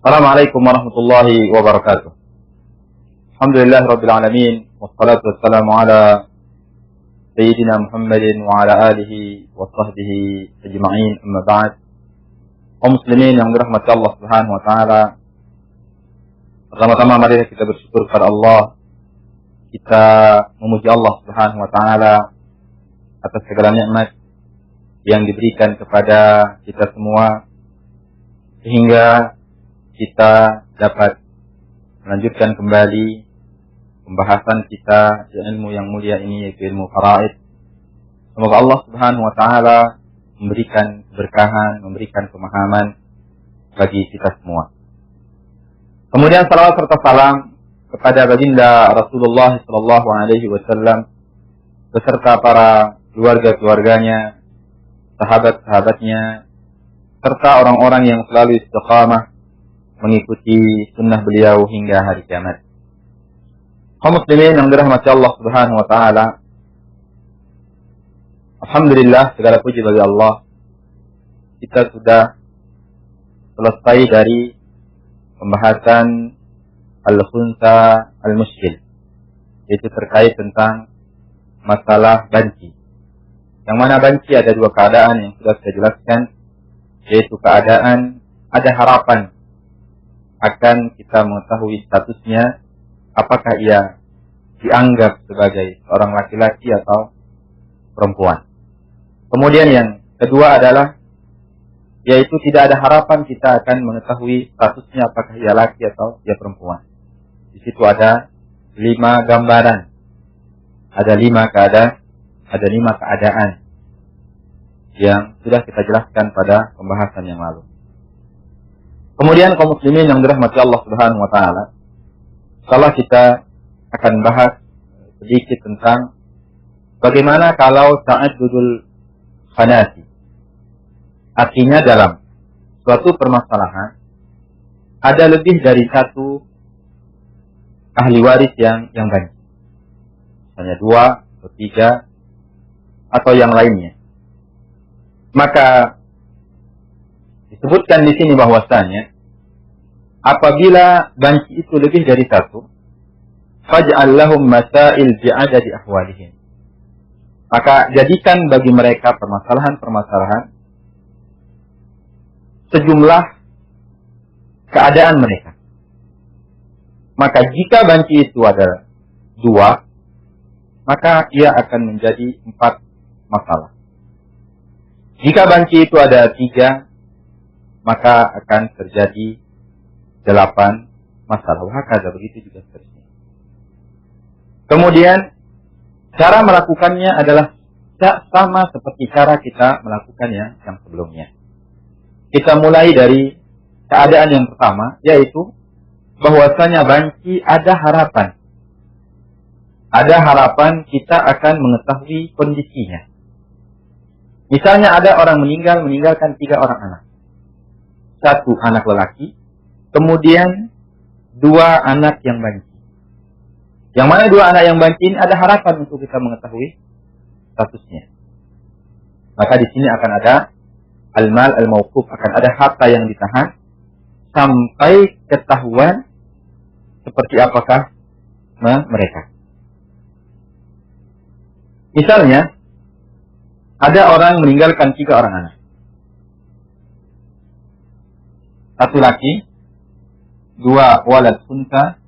Assalamualaikum warahmatullahi wabarakatuh. Alhamdulillah rabbil alamin, wassalatu wassalamu ala sayyidina Muhammadin wa ala alihi wa sahbihi ajma'in, amma ba'd. Kaum muslimin yang dirahmati Allah Subhanahu wa taala, pertama-tama mari kita bersyukur kepada Allah. Kita memuji Allah Subhanahu wa taala atas segala nikmat yang diberikan kepada kita semua, sehingga kita dapat melanjutkan kembali pembahasan kita di ilmu yang mulia ini, yaitu ilmu faraid. Semoga Allah Subhanahu wa taala memberikan keberkahan, memberikan pemahaman bagi kita semua. Kemudian salawat serta salam kepada baginda Rasulullah sallallahu alaihi wasallam beserta para keluarga-keluarganya, sahabat-sahabatnya, serta orang-orang yang selalu istiqamah mengikuti sunnah beliau hingga hari kiamat. Kaum muslimin yang dirahmati Allah Subhanahu wa taala, alhamdulillah, segala puji bagi Allah, kita sudah selesai dari pembahasan al-khunsa al-mushkil, yaitu terkait tentang masalah banci. Yang mana banci ada dua keadaan yang sudah saya jelaskan, yaitu keadaan ada harapan akan kita mengetahui statusnya, apakah ia dianggap sebagai seorang laki-laki atau perempuan. Kemudian yang kedua adalah, yaitu tidak ada harapan kita akan mengetahui statusnya, apakah ia laki atau ia perempuan. Di situ ada 5 gambaran, ada 5 keadaan yang sudah kita jelaskan pada pembahasan yang lalu. Kemudian kaum muslimin yang dirahmati Allah Subhanahu wa taala, insyaallah kita akan bahas sedikit tentang bagaimana kalau ta'addudul khanasi. Artinya dalam suatu permasalahan ada lebih dari satu ahli waris yang banyak. Misalnya 2 atau 3 atau yang lainnya. Maka disebutkan di sini bahwasanya apabila banci itu lebih dari satu, faj'al lahum masail bi'adadi ahwalihim. Maka jadikan bagi mereka permasalahan-permasalahan sejumlah keadaan mereka. Maka jika banci itu ada 2, maka ia akan menjadi 4 masalah. Jika banci itu ada 3, maka akan terjadi 8 masalah. Wahakadha, begitu juga seterusnya. Kemudian cara melakukannya adalah sama seperti cara kita melakukannya yang sebelumnya. Kita mulai dari keadaan yang pertama, yaitu bahwasanya banci ada harapan. Ada harapan kita akan mengetahui kondisinya. Misalnya ada orang meninggalkan 3 orang anak. 1 anak lelaki, kemudian 2 anak yang banci. Yang mana 2 anak yang banci ini ada harapan untuk kita mengetahui statusnya. Maka di sini akan ada al-mal al-mawquf, akan ada harta yang ditahan sampai ketahuan seperti apakah mereka. Misalnya ada orang meninggalkan 3 orang anak. 1 laki, 2 walad unta,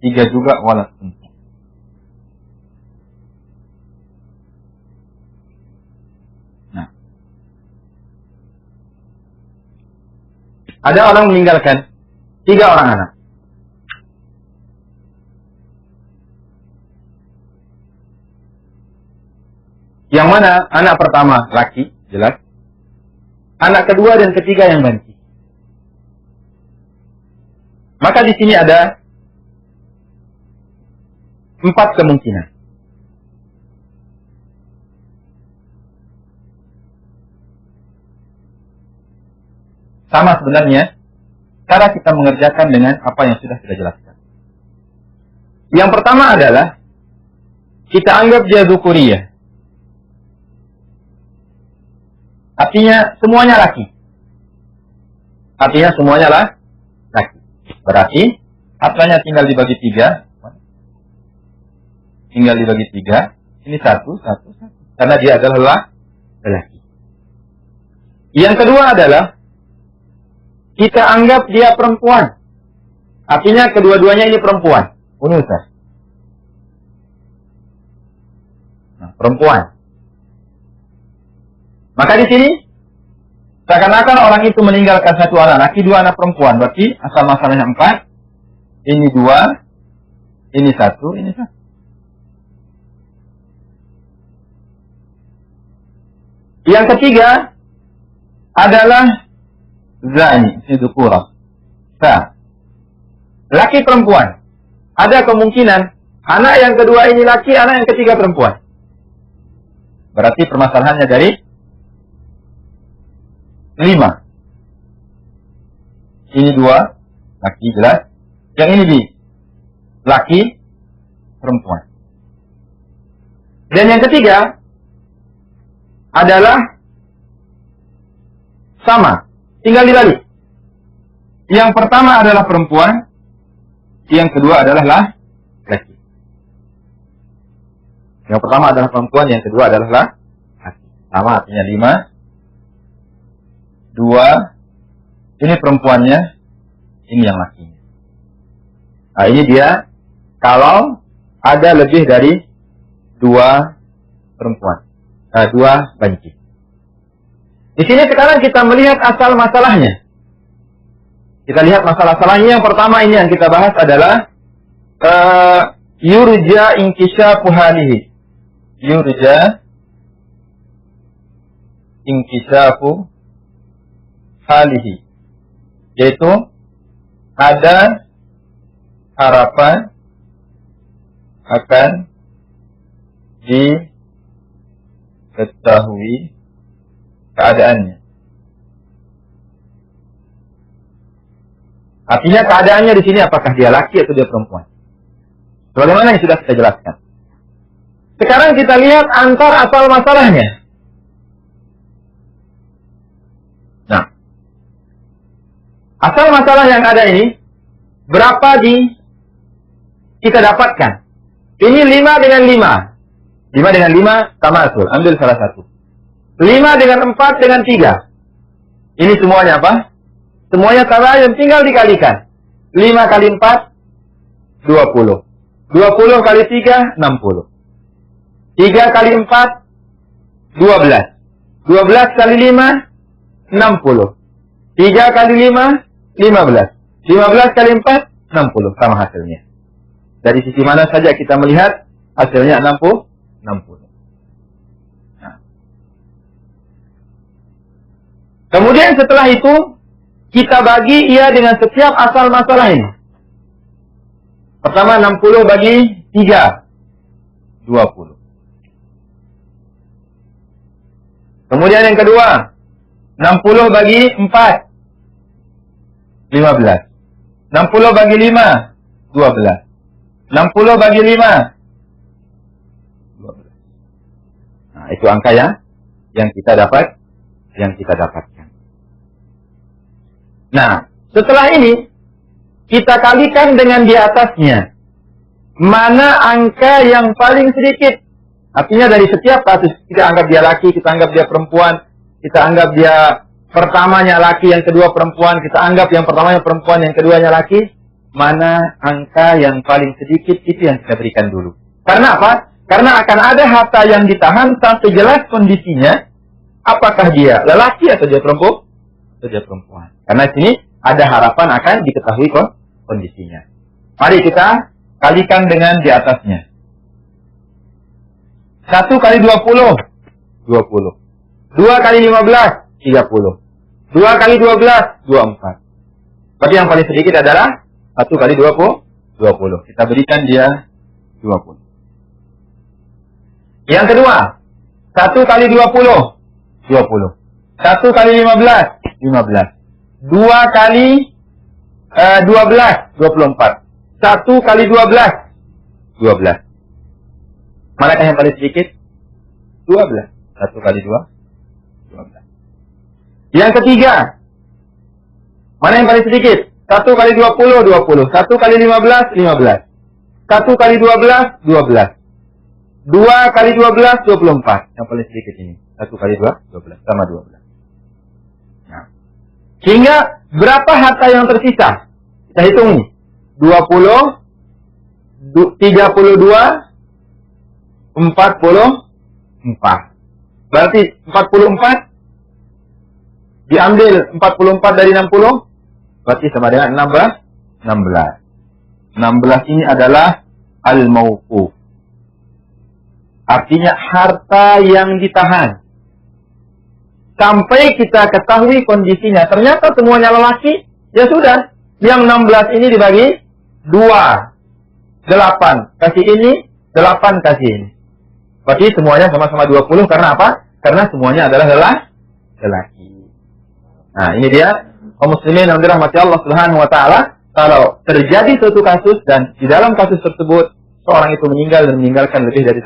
3 juga walad unta. Nah, ada orang meninggalkan 3 orang anak. Yang mana anak pertama laki, jelas. Anak kedua dan ketiga yang banci. Maka di sini ada 4 kemungkinan. Sama sebenarnya cara kita mengerjakan dengan apa yang sudah kita jelaskan. Yang pertama adalah kita anggap dia dzukuriyah. Artinya semuanya laki. Artinya semuanya lah laki. Berarti hartanya tinggal dibagi 3. Tinggal dibagi 3. Ini 1, 1, 1. Karena dia adalah laki. Yang kedua adalah kita anggap dia perempuan. Artinya kedua-duanya ini perempuan. Unusah. Nah, perempuan. Maka di sini seakan-akan orang itu meninggalkan satu anak laki, 2 anak perempuan. Berarti asal masalahnya 4. Ini 2, ini 1, ini 1. Yang ketiga adalah zani, dzukura. Laki perempuan. Ada kemungkinan anak yang kedua ini laki, anak yang ketiga perempuan. Berarti permasalahannya dari 5. Ini 2, laki jelas. Yang ini laki, perempuan. Dan yang ketiga adalah sama, tinggal dibalik. Yang pertama adalah perempuan, yang kedua adalah laki. Yang pertama adalah perempuan, yang kedua adalah laki. Sama artinya 5, 2, ini perempuannya, ini yang lakinya. Nah ini dia kalau ada lebih dari 2 perempuan, 2 banci. Di sini sekarang kita melihat asal masalahnya. Kita lihat masalah-masalahnya. Yang pertama ini yang kita bahas adalah yurja inkishafu halihi. Yurja inkishafu halihi. Yaitu ada harapan akan diketahui keadaannya. Artinya keadaannya di sini apakah dia laki atau dia perempuan. Bagaimana yang sudah kita jelaskan. Sekarang kita lihat antar asal masalahnya. Nah, asal masalah yang ada ini berapa kita dapatkan? Ini 5 dengan 5. 5 dengan 5 sama asul. Ambil salah satu. 5 dengan 4 dengan 3. Ini semuanya apa? Semuanya tabayun, tinggal dikalikan. 5 kali 4, 20. 20 kali 3, 60. 3 kali 4, 12. 12 kali 5, 60. 3 kali 5, 15. 15 kali 4, 60. Sama hasilnya. Dari sisi mana saja kita melihat hasilnya 60. Nah. Kemudian setelah itu kita bagi ia dengan setiap asal masalah ini. Pertama 60 bagi 3, 20. Kemudian yang kedua 60 bagi 4, 15. 60 bagi 5, 12. 60 bagi 5, 12. Nah, itu angka yang kita dapatkan. Nah, setelah ini kita kalikan dengan di atasnya. Mana angka yang paling sedikit? Artinya dari setiap kasus kita anggap dia laki, kita anggap dia perempuan, kita anggap dia pertamanya laki, yang kedua perempuan, kita anggap yang pertamanya perempuan, yang keduanya laki. Mana angka yang paling sedikit itu yang kita berikan dulu. Karena apa? Karena akan ada harta yang ditahan sampai jelas kondisinya. Apakah dia lelaki atau dia perempuan? Karena sini ada harapan akan diketahui kondisinya. Mari kita kalikan dengan di atasnya. 1 kali 20, 20. 2 kali 15, 30. 2 kali 12, 24. Berarti yang paling sedikit adalah 1 kali 20, 20. Kita berikan dia 20. Yang kedua, 1 kali 20, 20. 1 kali 15, 15. 2 kali 12, 24. 1 kali 12, 12. Manakah yang paling sedikit? 12. 1 kali 2, 12. Yang ketiga, Mana yang paling sedikit? 1 kali 20, 20. 1 kali 15, 15. 1 kali 12, 12. 2 kali 12, 24. Yang paling sedikit ini. 1 kali 2, 12. Sama 12. Nah. Sehingga berapa harta yang tersisa? Kita hitung nih. 20, 32, 44. Berarti 44 diambil 44 dari 60, berarti sama dengan 16. 16 ini adalah al-mauquf. Artinya harta yang ditahan. Sampai kita ketahui kondisinya. Ternyata semuanya lelaki, ya sudah. Yang 16 ini dibagi 2. 8 kasih ini, 8 kasih ini. Berarti semuanya sama-sama 20. Karena apa? Karena semuanya adalah lelaki. Nah, ini dia kaum muslimin yang dirahmati Allah Subhanahu wa taala. Kalau terjadi suatu kasus dan di dalam kasus tersebut seorang itu meninggal dan meninggalkan lebih dari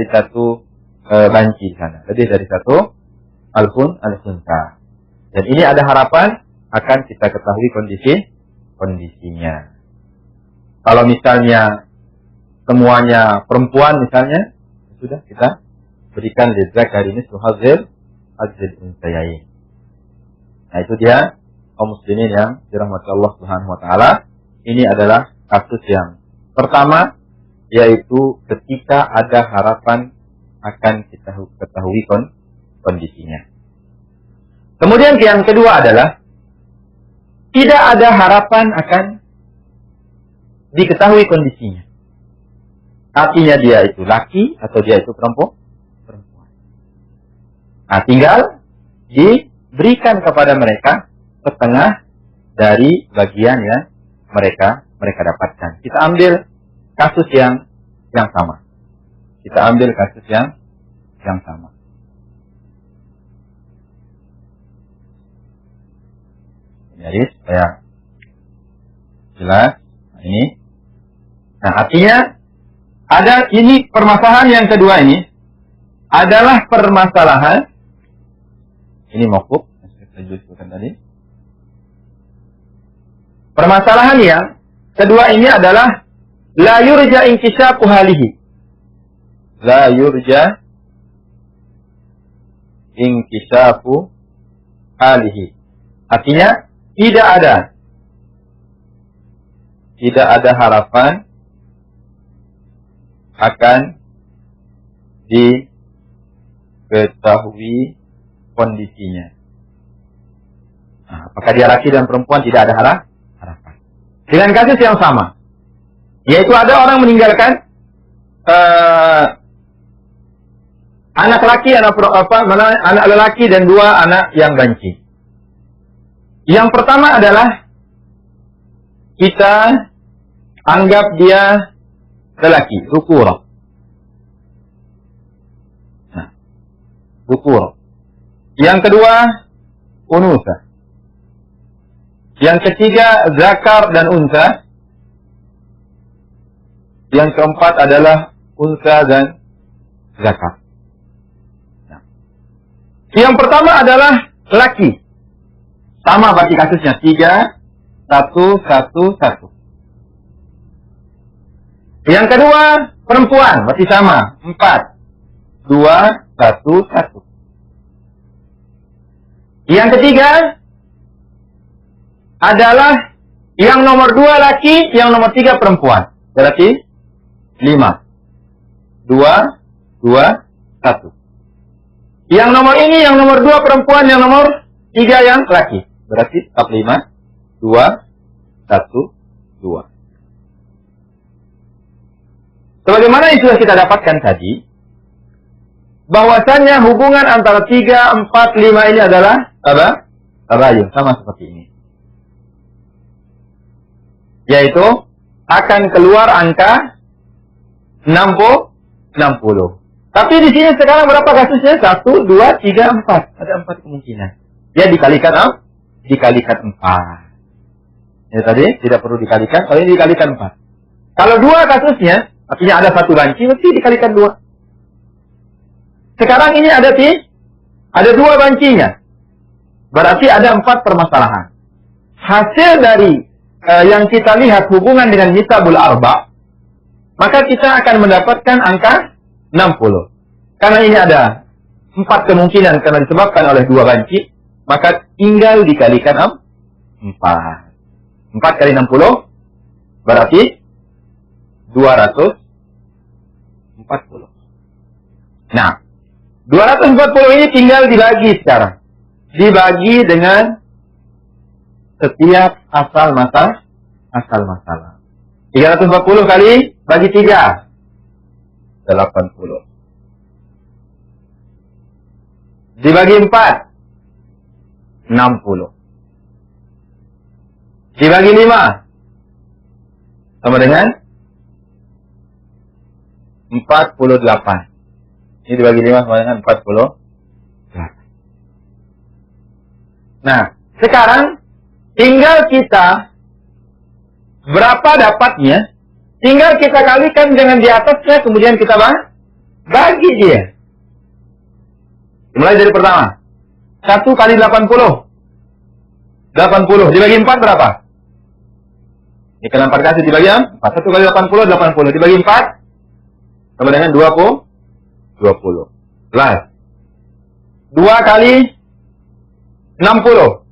satu banci di sana, lebih dari satu al-khunsa. Dan ini ada harapan akan kita ketahui kondisinya. Kalau misalnya semuanya perempuan misalnya, sudah kita berikan lidzakari mislu hadzil unsayain. Nah, itu dia kaum muslimin yang dirahmati Allah Subhanahu wa taala. Ini adalah kasus yang pertama, yaitu ketika ada harapan akan kita ketahui kondisinya. Kemudian yang kedua adalah tidak ada harapan akan diketahui kondisinya. Artinya dia itu laki atau dia itu perempuan. Nah, tinggal diberikan kepada mereka setengah dari bagian yang mereka dapatkan. Kita ambil kasus yang sama. Kita ambil kasus yang sama. Jadi supaya jelas. Nah, ini. Nah, artinya ada ini permasalahan yang kedua ini adalah permasalahan ini mauquf yang saya jelaskan tadi. Permasalahan yang kedua ini adalah la yurja inkishafu halihi. La yurja inkishafu halihi. Artinya tidak ada harapan akan diketahui kondisinya. Nah, apakah dia laki dan perempuan, tidak ada harapan. Dengan kasus yang sama, yaitu ada orang meninggalkan anak laki, anak lelaki dan 2 anak yang banci. Yang pertama adalah kita anggap dia lelaki, dzukura. Nah, dzukura. Yang kedua, unusa. Yang ketiga, zakar dan unsa. Yang keempat adalah unsa dan zakar. Nah. Yang pertama adalah laki. Sama bagi kasusnya. 3, 1, 1, 1. Yang kedua, perempuan. Berarti sama. 4, 2, 1, 1. Yang ketiga adalah yang nomor 2 laki, yang nomor 3 perempuan. Berarti 5, 2, 2, 1. Yang nomor ini, yang nomor 2 perempuan, yang nomor 3 yang laki. Berarti tetap 5, 2, 1, 2. Sebagaimana yang sudah kita dapatkan tadi, bahwasannya hubungan antara 3, 4, 5 ini adalah apa? Tabayun, sama seperti ini. Yaitu akan keluar angka 60. Tapi di sini sekarang berapa kasusnya? 1, 2, 3, 4. Ada 4 kemungkinan. Ya dikalikan 4. Ya tadi tidak perlu dikalikan, kalau ini dikalikan 4. Kalau 2 kasusnya, artinya ada 1 banci, mesti dikalikan 2. Sekarang ini ada 2 bancinya. Berarti ada 4 permasalahan. hasil dari yang kita lihat hubungan dengan nisabul arba, maka kita akan mendapatkan angka 60. Karena ini ada 4 kemungkinan karena disebabkan oleh 2 banci, maka tinggal dikalikan 4. 4 kali 60 berarti 240. Nah, 240 ini tinggal dibagi sekarang. Dibagi dengan setiap asal masalah. 340 kali bagi 3. 80. Dibagi 4. 60. Dibagi 5. Sama dengan 48. Ini dibagi 5 sama dengan 48. Nah, sekarang tinggal kita berapa dapatnya, tinggal kita kalikan dengan di atasnya, kemudian kita bagi dia. Mulai dari pertama. 1 kali 80. 80. Dibagi 4 berapa? Ini kena 4 kasih dibagi 4. 1 kali 80, 80. Dibagi 4. Sama dengan 20. Plus. 2 kali 60.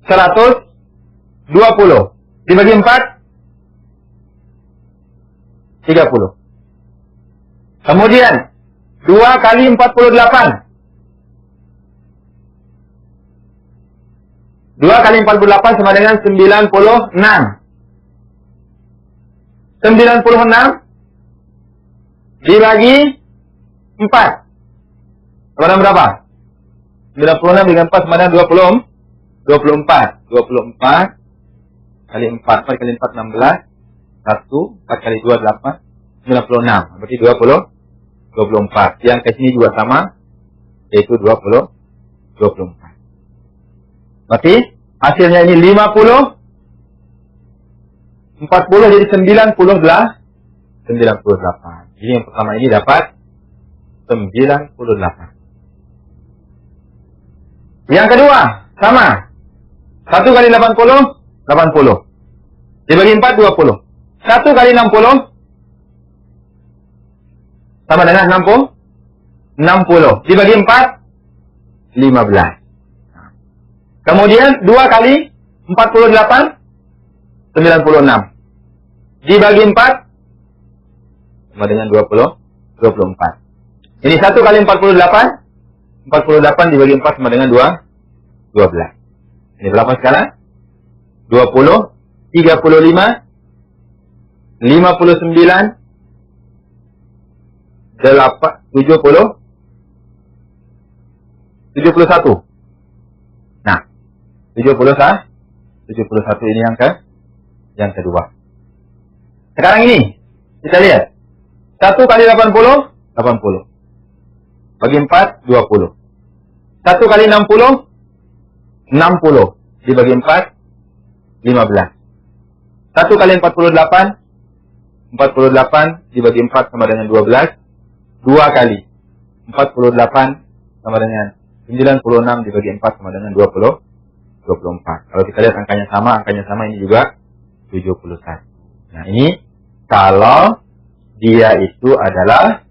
120. Dibagi 4. 30. Kemudian 2 kali 48. 2 kali 48 sama dengan 96. 96 dibagi 4. Sama dengan berapa? 96 dengan 4 sama dengan 24. 24 kali 4. 4 kali 4, 16. 1, 4 kali 2, 8. 96. Berarti 24. Yang ke sini juga sama. Yaitu 24. Berarti hasilnya ini 50. 40 jadi 98. Jadi yang pertama ini dapat 98. Yang kedua, sama. 1 kali 80, 80. Dibagi 4, 20. 1 kali 60, sama dengan 60. Dibagi 4, 15. Kemudian 2 kali 48, 96. Dibagi 4, sama dengan 24. Ini 1 kali 48. 48 dibagi 4 sama dengan 12. Ini berapa sekarang? 20, 35, 59, 70, 71. Nah, 71 ini yang kedua. Sekarang ini, kita lihat. 1 kali 80, 80. Bagi 4, 20. 1 kali 60, 60. Dibagi 4, 15. 1 kali 48, 48. Dibagi 4 sama dengan 12. 2 kali 48 sama dengan 96. Dibagi 4 sama dengan 24. Kalau kita lihat angkanya sama ini juga 71. Nah ini kalau dia itu adalah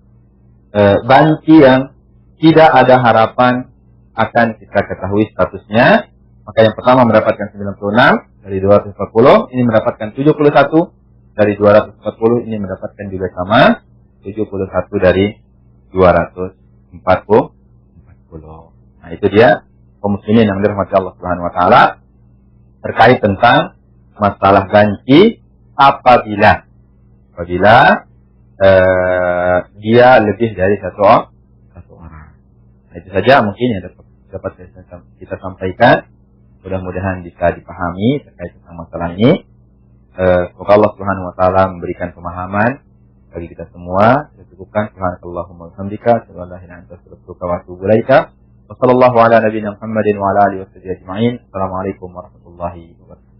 banci yang tidak ada harapan akan kita ketahui statusnya, maka yang pertama mendapatkan 96 dari 240, ini mendapatkan 71 dari 240, ini mendapatkan juga sama 71 dari 240. Nah itu dia kaum muslimin yang dirahmati Allah Subhanahu wa taala terkait tentang masalah banci apabila dia lebih dari satu orang. Nah, itu saja mungkin yang dapat kita sampaikan. Mudah-mudahan bisa dipahami terkait tentang masalah ini. Semoga Allah Subhanahu wa taala memberikan pemahaman bagi kita semua. Kita cukupkan. Subhanakallahumma wa bihamdika, asyhadu an la ilaha illa anta, astaghfiruka wa atubu ilaika. Wassallallahu ala nabiyyina Muhammadin wa ala alihi washabihi ajma'in. Assalamualaikum warahmatullahi wabarakatuh.